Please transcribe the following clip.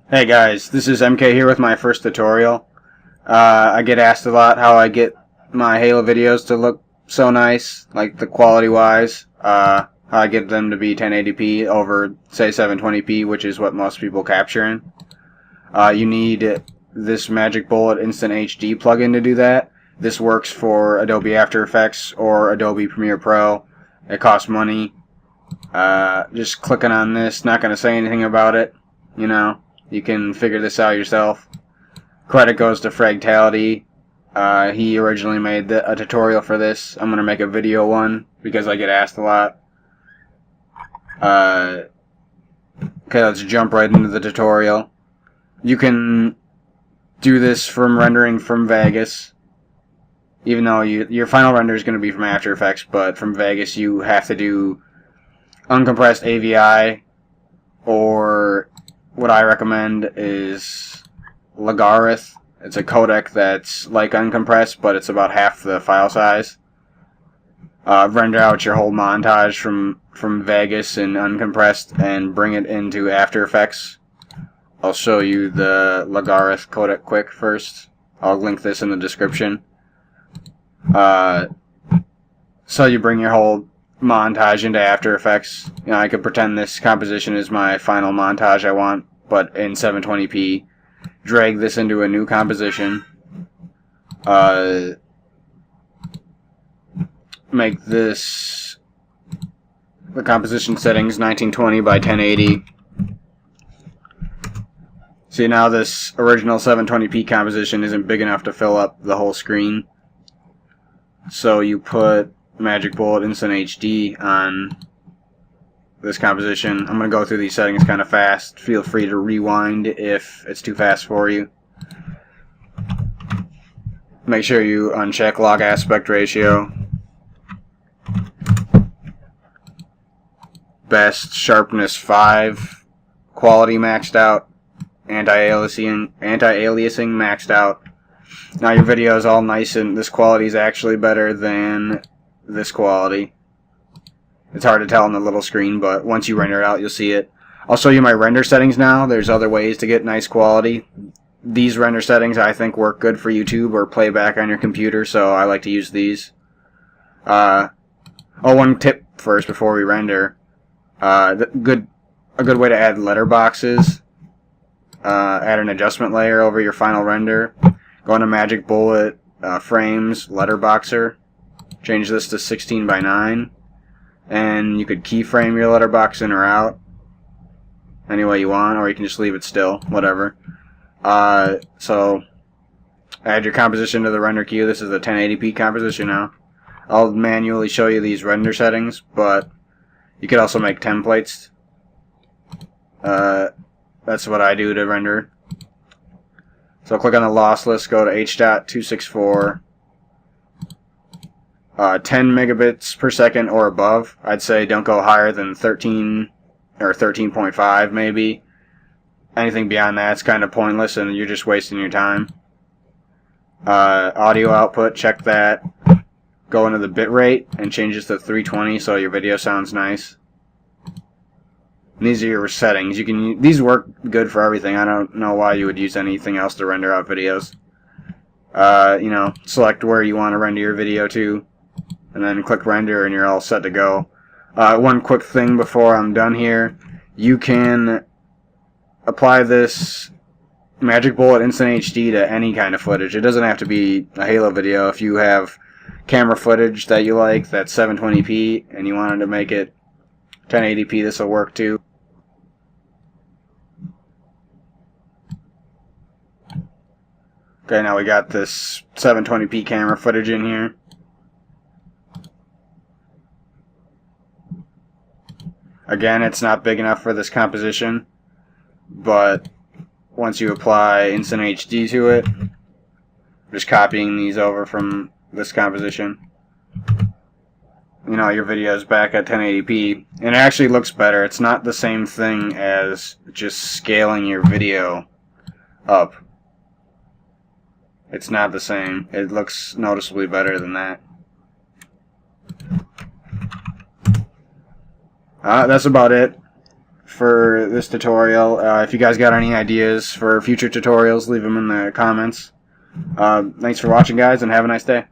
Hey guys, this is MK here with my first tutorial. I get asked a lot how I get my Halo videos to look so nice, like the quality wise. How I get them to be 1080p over, say, 720p, which is what most people capture in. You need this Magic Bullet Instant HD plugin to do that. This works for Adobe After Effects or Adobe Premiere Pro. It costs money. Just clicking on this, not going to say anything about it, you know. You can figure this out yourself. Credit goes to Fragtality. He originally made a tutorial for this. I'm going to make a video one because I get asked a lot. Okay, let's jump right into the tutorial. You can do this from rendering from Vegas. Even though your final render is going to be from After Effects, but from Vegas you have to do uncompressed AVI, or what I recommend is Largarith. It's a codec that's like uncompressed, but it's about half the file size. Render out your whole montage from Vegas in uncompressed and bring it into After Effects. I'll show you the Largarith Codec quick first. I'll link this in the description. So you bring your whole montage into After Effects. You know, I could pretend this composition is my final montage I want, but in 720p. Drag this into a new composition. Make this the composition settings 1920 by 1080. See, now this original 720p composition isn't big enough to fill up the whole screen. So you put Magic Bullet Instant HD on this composition. I'm going to go through these settings kind of fast. Feel free to rewind if it's too fast for you. Make sure you uncheck log aspect ratio. Best sharpness 5. Quality maxed out. Anti-aliasing maxed out. Now your video is all nice and this quality is actually better than this quality. It's hard to tell on the little screen, but once you render it out, you'll see it. I'll show you my render settings now. There's other ways to get nice quality. These render settings I think work good for YouTube or playback on your computer, so I like to use these. One tip first before we render. A good way to add letterboxes. Add an adjustment layer over your final render. Go into Magic Bullet, Frames, Letterboxer. Change this to 16 by 9. And you could keyframe your letterbox in or out any way you want, or you can just leave it still, whatever. So add your composition to the render queue. This is the 1080p composition now. I'll manually show you these render settings, but you could also make templates. That's what I do to render. So click on the lossless, go to H.264. 10 megabits per second or above. I'd say don't go higher than 13 or 13.5 maybe. Anything beyond that's kind of pointless and you're just wasting your time. Audio output, check that. Go into the bitrate and change this to 320 so your video sounds nice. And these are your settings. These work good for everything. I don't know why you would use anything else to render out videos. Select where you want to render your video to, and then click render and you're all set to go. One quick thing before I'm done here. You can apply this Magic Bullet Instant HD to any kind of footage. It doesn't have to be a Halo video. If you have camera footage that you like that's 720p and you wanted to make it 1080p, this will work too. Okay, now we got this 720p camera footage in here. Again, it's not big enough for this composition, but once you apply Instant HD to it, just copying these over from this composition, your video's back at 1080p, and it actually looks better. It's not the same thing as just scaling your video up. It's not the same. It looks noticeably better than that. That's about it. for this tutorial. If you guys got any ideas for future tutorials, leave them in the comments. Thanks for watching, guys, and have a nice day.